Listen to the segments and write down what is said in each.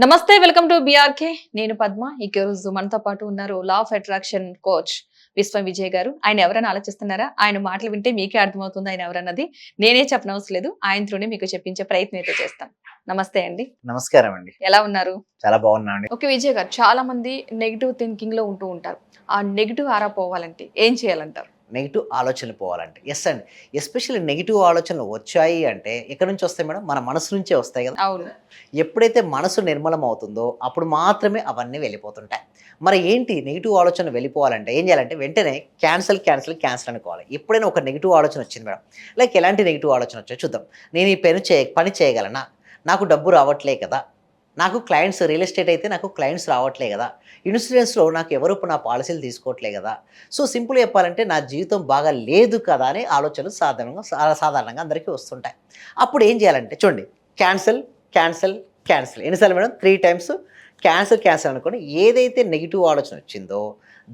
నమస్తే welcome to BRK. నేను పద్మ. ఈ రోజు మనతో పాటు ఉన్నారు లా ఆఫ్ అట్రాక్షన్ కోచ్ విశ్వం విజయ్ గారు. ఆయన ఎవరైనా ఆలోచిస్తున్నారా? ఆయన మాటలు వింటే మీకే అర్థమవుతుంది ఆయన ఎవరన్నది. నేనే చెప్పనవసరం లేదు. ఆయన త్రూనే మీకు చెప్పించే ప్రయత్నం అయితే చేస్తాను. నమస్తే అండి. నమస్కారం అండి. ఎలా ఉన్నారు? చాలా బాగున్నా అండి. ఓకే విజయ్ గారు, చాలా మంది నెగెటివ్ థింకింగ్ లో ఉంటూ ఉంటారు. ఆ నెగెటివ్ ఆరా పోవాలంటే ఏం చేయాలంటారు? నెగిటివ్ ఆలోచనలు పోవాలంటే ఎస్ అండి. ఎస్పెషల్లీ నెగిటివ్ ఆలోచనలు వచ్చాయి అంటే ఎక్కడి నుంచి వస్తాయి మేడం? మన మనసు నుంచే వస్తాయి కదా. అవును. ఎప్పుడైతే మనసు నిర్మలం అవుతుందో అప్పుడు మాత్రమే అవన్నీ వెళ్ళిపోతుంటాయి. మరి ఏంటి నెగిటివ్ ఆలోచన వెళ్ళిపోవాలంటే ఏం చేయాలంటే వెంటనే క్యాన్సల్ క్యాన్సల్ క్యాన్సల్ అనుకోవాలి. ఎప్పుడైనా ఒక నెగిటివ్ ఆలోచన వచ్చింది మేడం, లైక్ ఎలాంటి నెగిటివ్ ఆలోచన వచ్చో చూద్దాం. నేను ఈ పని చేయగలనా? నాకు డబ్బు రావట్లే కదా, నాకు క్లయింట్స్ రియల్ ఎస్టేట్ అయితే నాకు క్లయింట్స్ రావట్లే కదా, ఇన్సూరెన్స్లో నాకు ఎవరు నా పాలసీలు తీసుకోవట్లే కదా. సో సింపుల్ చెప్పాలంటే నా జీవితం బాగా లేదు కదా అనే ఆలోచనలు సాధారణంగా అందరికీ వస్తుంటాయి. అప్పుడు ఏం చేయాలంటే చూడండి, క్యాన్సల్ క్యాన్సల్ క్యాన్సల్ ఎన్నిసార్లు మేడం? 3 టైమ్స్ క్యాన్సల్ క్యాన్సల్ అనుకోండి. ఏదైతే నెగిటివ్ ఆలోచన వచ్చిందో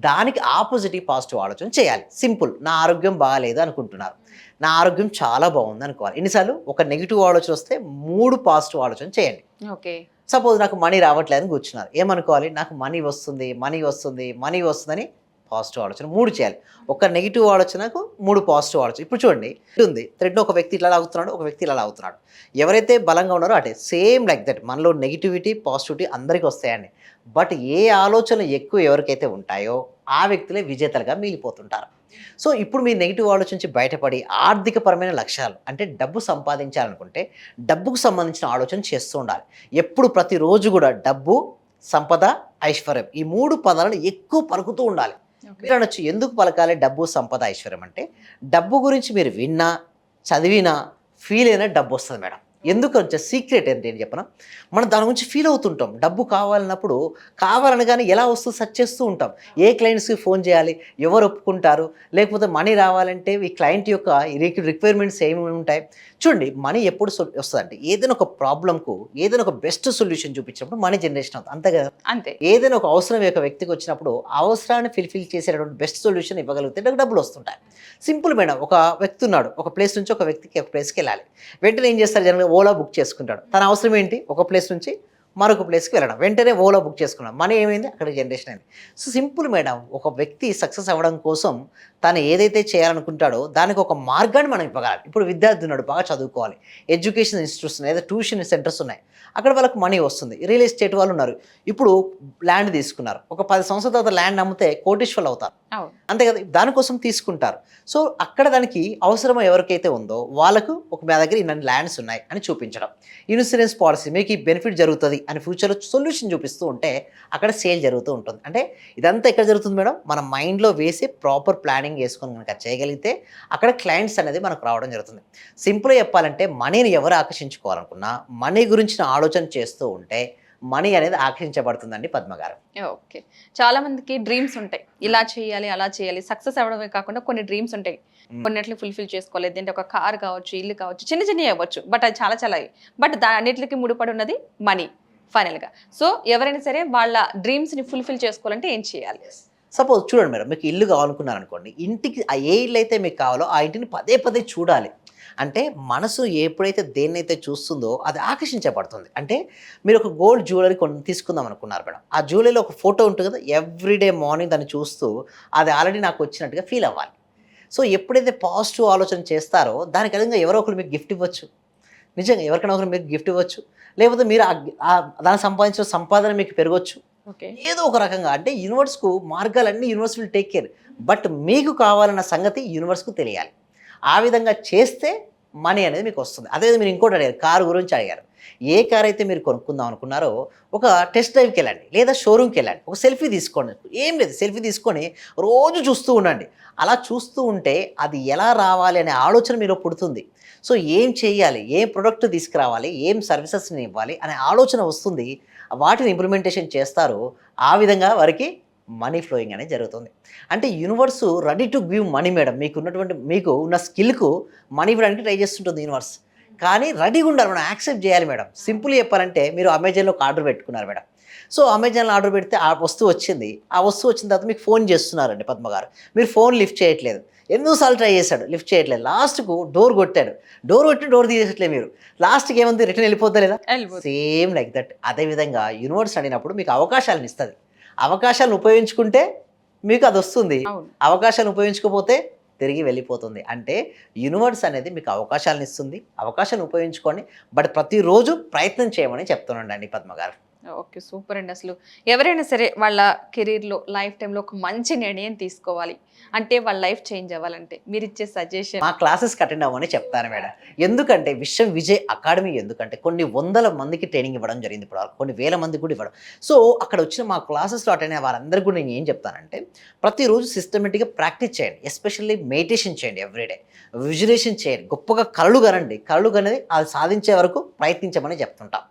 దానికి ఆపోజిట్ పాజిటివ్ ఆలోచన చేయాలి. సింపుల్. నా ఆరోగ్యం బాగాలేదు అనుకుంటున్నారు, నా ఆరోగ్యం చాలా బాగుంది అనుకోవాలి. ఎన్నిసార్లు? ఒక నెగిటివ్ ఆలోచన వస్తే 3 పాజిటివ్ ఆలోచన చేయండి. ఓకే. సపోజ్ నాకు మనీ రావట్లేదని కూర్చున్నారు, ఏమనుకోవాలి? నాకు మనీ వస్తుంది మనీ వస్తుంది మనీ వస్తుందని పాజిటివ్ ఆలోచన 3 చేయాలి. ఒక నెగిటివ్ ఆలోచనకు 3 పాజిటివ్ ఆలోచన. ఇప్పుడు చూడండి, ఉంది థ్రెడ్ని ఒక వ్యక్తి ఇట్లా లాగుతున్నాడు, ఒక వ్యక్తి ఇలా లాగుతున్నాడు. ఎవరైతే బలంగా ఉన్నారో అటే సేమ్ లైక్ దట్ మనలో నెగిటివిటీ పాజిటివిటీ అందరికీ వస్తాయండి. బట్ ఏ ఆలోచనలు ఎక్కువ ఎవరికైతే ఉంటాయో ఆ వ్యక్తులే విజేతలుగా మిగిలిపోతుంటారు. సో ఇప్పుడు మీరు నెగిటివ్ ఆలోచన నుంచి బయటపడి ఆర్థికపరమైన లక్ష్యాలు అంటే డబ్బు సంపాదించాలనుకుంటే డబ్బుకు సంబంధించిన ఆలోచన చేస్తూ ఉండాలి. ఎప్పుడు ప్రతిరోజు కూడా డబ్బు, సంపద, ఐశ్వర్యం ఈ 3 పదాలను ఎక్కువ పలుకుతూ ఉండాలి. మీరు అనొచ్చు, ఎందుకు పలకాలి డబ్బు, సంపద, ఐశ్వర్యం అంటే? డబ్బు గురించి మీరు విన్నా, చదివినా, ఫీల్ అయినా డబ్బు వస్తుంది మేడం. ఎందుకు వచ్చే సీక్రెట్ ఏంటి అని చెప్పనా? మనం దాని గురించి ఫీల్ అవుతుంటాం. డబ్బు కావాలన్నప్పుడు కావాలనగానే ఎలా వస్తుందో సెర్చ్ చేస్తూ ఉంటాం. ఏ క్లయింట్స్కి ఫోన్ చేయాలి, ఎవరు ఒప్పుకుంటారు, లేకపోతే మనీ రావాలంటే ఈ క్లయింట్ యొక్క రిక్వైర్మెంట్స్ ఏమేమి ఉంటాయి. చూడండి, మనీ ఎప్పుడు వస్తుందంటే ఏదైనా ఒక ప్రాబ్లంకు ఏదైనా ఒక బెస్ట్ సొల్యూషన్ చూపించినప్పుడు మనీ జనరేషన్ అవుతుంది, అంతే కదా. అంతే. ఏదైనా ఒక అవసరం యొక్క వ్యక్తికి వచ్చినప్పుడు ఆ అవసరాన్ని ఫిల్ఫిల్ చేసేటటువంటి బెస్ట్ సొల్యూషన్ ఇవ్వగలిగితే నాకు డబ్బులు వస్తుంటాయి. Simple madam. ఒక వ్యక్తి ఉన్నాడు, ఒక ప్లేస్ నుంచి ఒక వ్యక్తికి ఒక ప్లేస్కి వెళ్ళాలి. వెంటనే ఏం చేస్తారు? జనరల్గా ఓలా బుక్ చేసుకుంటాడు. తన అవసరం ఏంటి? ఒక ప్లేస్ నుంచి మరొక ప్లేస్కి వెళ్ళడం. వెంటనే ఓలా బుక్ చేసుకున్నాం, మనీ ఏమైంది? అక్కడ జనరేషన్ అయింది. So simple madam. ఒక వ్యక్తి సక్సెస్ అవ్వడం కోసం తను ఏదైతే చేయాలనుకుంటాడో దానికి ఒక మార్గాన్ని మనం ఇవ్వగలం. ఇప్పుడు విద్యార్థి ఉన్నాడు, బాగా చదువుకోవాలి, ఎడ్యుకేషన్ ఇన్స్టిట్యూట్స్ ఉన్నాయి, లేదా ట్యూషన్ సెంటర్స్ ఉన్నాయి, అక్కడ వాళ్ళకి మనీ వస్తుంది. రియల్ ఎస్టేట్ వాళ్ళు ఉన్నారు, ఇప్పుడు ల్యాండ్ తీసుకున్నారు, ఒక 10 సంవత్సరాల తర్వాత ల్యాండ్ అమ్మితే కోటీశ్వర్లు అవుతారు, అంతే కదా. దానికోసం తీసుకుంటారు. సో అక్కడ దానికి అవసరం ఎవరికైతే ఉందో వాళ్ళకు మా దగ్గర ఇన్ని ల్యాండ్స్ ఉన్నాయి అని చూపించడం. ఇన్సూరెన్స్ పాలసీ మీకు ఈ బెనిఫిట్ జరుగుతుంది అని ఫ్యూచర్లో సొల్యూషన్ చూపిస్తూ ఉంటే అక్కడ సేల్ జరుగుతూ ఉంటుంది. అంటే ఇదంతా ఎక్కడ జరుగుతుంది మేడం? మన మైండ్లో వేసి ప్రాపర్ ప్లానింగ్ చేసుకొని కనుక చేయగలిగితే అక్కడ క్లయింట్స్ అనేది మనకు రావడం జరుగుతుంది. సింపుల్గా చెప్పాలంటే మనీని ఎవరు ఆకర్షించుకోవాలనుకున్నా మనీ గురించిన ఆలోచన చేస్తూ ఉంటే మనీ అనేది ఆకర్షించబడుతుందండి పద్మ గారు. ఓకే. చాలా మందికి డ్రీమ్స్ ఉంటాయి, ఇలా చేయాలి అలా చేయాలి. సక్సెస్ అవ్వడమే కాకుండా కొన్ని డ్రీమ్స్ ఉంటాయి, కొన్నిట్లు ఫుల్ఫిల్ చేసుకోవాలి. ఏంటంటే ఒక కార్ కావచ్చు, ఇల్లు కావచ్చు, చిన్న చిన్నవి అవ్వచ్చు, బట్ అది చాలా చాలా. బట్ అన్నిటికి ముడిపడి ఉన్నది మనీ ఫైనల్గా. సో ఎవరైనా సరే వాళ్ళ డ్రీమ్స్ని ఫుల్ఫిల్ చేసుకోవాలంటే ఏం చేయాలి? సపోజ్ చూడండి మేడం, మీకు ఇల్లు కావాలనుకున్నారనుకోండి, ఇంటికి ఏ ఇల్లు అయితే మీకు కావాలో ఆ ఇంటిని పదే పదే చూడాలి. అంటే మనసు ఎప్పుడైతే దేన్నైతే చూస్తుందో అది ఆకర్షించబడుతుంది. అంటే మీరు ఒక గోల్డ్ జ్యువెలరీ తీసుకుందాం అనుకున్నారు మేడం, ఆ జ్యువెలరీలో ఒక ఫోటో ఉంటుంది కదా, ఎవ్రీడే మార్నింగ్ దాన్ని చూస్తూ అది ఆల్రెడీ నాకు వచ్చినట్టుగా ఫీల్ అవ్వాలి. సో ఎప్పుడైతే పాజిటివ్ ఆలోచన చేస్తారో దానికి విధంగా ఎవరో ఒకరు మీకు గిఫ్ట్ ఇవ్వచ్చు. నిజంగా ఎవరికైనా ఒకరు మీకు గిఫ్ట్ ఇవ్వచ్చు, లేకపోతే మీరు దాన్ని సంపాదించిన సంపాదన మీకు పెరగవచ్చు. ఏదో ఒక రకంగా అంటే యూనివర్స్కు మార్గాలన్నీ universe will take care. But మీకు కావాలన్న సంగతి యూనివర్స్కు తెలియాలి. ఆ విధంగా చేస్తే మనీ అనేది మీకు వస్తుంది. అదే మీరు ఇంకోటి అడిగారు, కారు గురించి అడిగారు. ఏ కార్ అయితే మీరు కొనుక్కుందాం అనుకున్నారో ఒక టెస్ట్ డ్రైవ్కి వెళ్ళండి, లేదా షోరూమ్కి వెళ్ళండి, ఒక సెల్ఫీ తీసుకోండి. ఏం లేదు, సెల్ఫీ తీసుకొని రోజు చూస్తూ ఉండండి. అలా చూస్తూ ఉంటే అది ఎలా రావాలి అనే ఆలోచన మీలో పుడుతుంది. సో ఏం చేయాలి, ఏ ప్రొడక్ట్ తీసుకురావాలి, ఏం సర్వీసెస్ని ఇవ్వాలి అనే ఆలోచన వస్తుంది. వాటిని ఇంప్లిమెంటేషన్ చేస్తారు. ఆ విధంగా వారికి మనీ ఫ్లోయింగ్ అనేది జరుగుతుంది. అంటే universe ready to give money madam. మీకు ఉన్న స్కిల్కు మనీ ఇవ్వడానికి ట్రై చేస్తుంటుంది యూనివర్స్. కానీ రెడీగా ఉండాలి, మనం యాక్సెప్ట్ చేయాలి మేడం. సింపుల్ చెప్పాలంటే మీరు అమెజాన్లో ఒక ఆర్డర్ పెట్టుకున్నారు మేడం, సో అమెజాన్లో ఆర్డర్ పెడితే ఆ వస్తువు వచ్చింది. ఆ వస్తువు వచ్చిన తర్వాత మీకు ఫోన్ చేస్తున్నారండి పద్మ గారు. మీరు ఫోన్ లిఫ్ట్ చేయట్లేదు. ఎన్నోసార్లు ట్రై చేశాడు, లిఫ్ట్ చేయట్లేదు. లాస్ట్‌కు డోర్ కొట్టాడు. డోర్ కొట్టి డోర్ తీసేయట్లేదు మీరు. లాస్ట్‌కి ఏముంది, రిటర్న్ వెళ్ళిపోద్దా లేదా? వెళ్ళిపోతుంది. Same like that. అదేవిధంగా యూనివర్స్ అడిగినప్పుడు మీకు అవకాశాలను ఇస్తది. అవకాశాలను ఉపయోగించుకుంటే మీకు అదొస్తుంది. అవును. అవకాశాలను ఉపయోగించుకోకపోతే తిరిగి వెళ్ళిపోతుంది. అంటే యూనివర్స్ అనేది మీకు అవకాశాలను ఇస్తుంది. అవకాశాలను ఉపయోగించుకోండి. బట్ ప్రతిరోజు ప్రయత్నం చేయమని చెప్తున్నానండి పద్మ గారు. ఓకే. సూపర్ అండి. అసలు ఎవరైనా సరే వాళ్ళ కెరీర్‌లో, లైఫ్ టైమ్‌లో ఒక మంచి నిర్ణయం తీసుకోవాలి. అంటే వాళ్ళ లైఫ్ చేంజ్ అవ్వాలంటే మీరిచ్చే సజెషన్? మా క్లాసెస్‌కి అటెండ్ అవ్వమని చెప్తాను మేడం. ఎందుకంటే విశ్వం విజయ్ అకాడమీ ఎందుకంటే కొన్ని వందల మందికి ట్రైనింగ్ ఇవ్వడం జరిగింది ఇప్పటివరకు. కొన్ని వేల మందికి కూడా ఇవ్వడం. సో అక్కడ వచ్చిన మా క్లాసెస్‌లో అటెండ్ అయిన వారందరికీ కూడా నేను ఏం చెప్తానంటే ప్రతిరోజు సిస్టమేటిక్‌గా ప్రాక్టీస్ చేయండి. ఎస్పెషల్లీ మెడిటేషన్ చేయండి ఎవ్రీడే. విజువలైజేషన్ చేయండి. గొప్పగా కలలు కనండి. కలలు కనేది అది సాధించే వరకు ప్రయత్నించమని చెప్తుంటాం.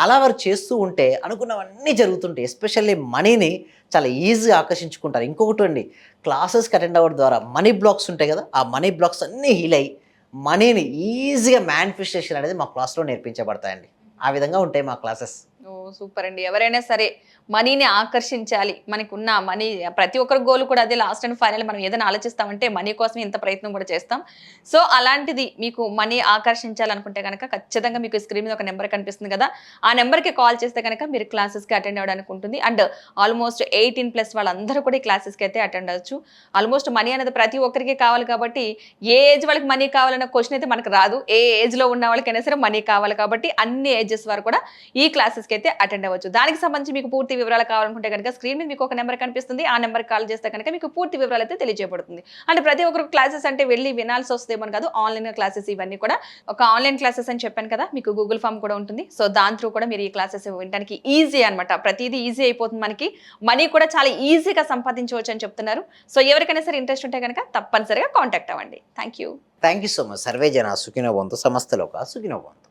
అలా వారు చేస్తూ ఉంటే అనుకున్నవన్నీ జరుగుతుంటాయి. ఎస్పెషల్లీ మనీని చాలా ఈజీగా ఆకర్షించుకుంటారు. ఇంకొకటి అండి, క్లాసెస్కి అటెండ్ అవ్వడం ద్వారా మనీ బ్లాక్స్ ఉంటాయి కదా, ఆ మనీ బ్లాక్స్ అన్నీ హీల్ అయ్యి మనీని ఈజీగా మేనిఫెస్టేషన్ అనేది మా క్లాస్లో నేర్పించబడతాయండి. ఆ విధంగా ఉంటాయి మా క్లాసెస్. ఓహ్! సూపర్ అండి. ఎవరైనా సరే మనీని ఆకర్షించాలి. మనకున్న మనీ ప్రతి ఒక్కరి గోల్ కూడా అదే, లాస్ట్ అండ్ ఫైనల్ మనం ఏదైనా ఆలోచిస్తామంటే మనీ కోసమే ఇంత ప్రయత్నం కూడా చేస్తాం. సో అలాంటిది మీకు మనీ ఆకర్షించాలనుకుంటే గనక ఖచ్చితంగా మీకు స్క్రీన్ మీద ఒక నెంబర్ కనిపిస్తుంది కదా! ఆ నెంబర్‌కి కాల్ చేస్తే గనక మీరు క్లాసెస్‌కి అటెండ్ అవ్వడానికి ఉంటుంది. అండ్ ఆల్మోస్ట్ 18+ వాళ్ళందరూ కూడా ఈ క్లాసెస్‌కి అయితే అటెండ్ అవ్వచ్చు. ఆల్మోస్ట్ మనీ అనేది ప్రతి ఒక్కరికి కావాలి కాబట్టి ఏ ఏజ్ వాళ్ళకి మనీ కావాలన్న క్వెషన్ అయితే మనకు రాదు. ఏ ఏజ్‌లో ఉన్న వాళ్ళకైనా సరే మనీ కావాలి కాబట్టి అన్ని ఏజెస్ వారు కూడా ఈ క్లాసెస్‌కి అయితే అటెండ్ అవ్వచ్చు. దానికి సంబంధించి మీకు పూర్తి వివరాలు కావాలనుకుంటే కనుక స్క్రీన్ మీద మీకు ఒక నెంబర్ కనిపిస్తుంది. ఆ నెంబర్‌కి కాల్ చేస్తే కనుక మీకు పూర్తి వివరాలు అయితే తెలియజేయబడుతుంది. అంటే ప్రతి ఒక్కరు క్లాసెస్ అంటే వెళ్ళి వినాల్సి వస్తేమో కాదు, ఆన్‌లైన్ క్లాసెస్ ఇవన్నీ కూడా ఒక ఆన్‌లైన్ క్లాసెస్ అని చెప్పాను కదా, మీకు గూగుల్ ఫామ్ కూడా ఉంటుంది. సో దాని త్రూ కూడా మీరు ఈ క్లాసెస్ వినడానికి ఈజీ అన్నమాట. ప్రతిదీ ఈజీ అయిపోతుంది మనకి. మనీ కూడా చాలా ఈజీగా సంపాదించవచ్చు అని చెప్తున్నారు. సో ఎవరికైనా సరే ఇంట్రెస్ట్ ఉంటే కనుక తప్పనిసరిగా కాంటాక్ట్ అవ్వండి. Thank you. Thank you so much. Survey జన సుఖినో భవంతు. సమస్త లోకా సుఖినో భవంతు.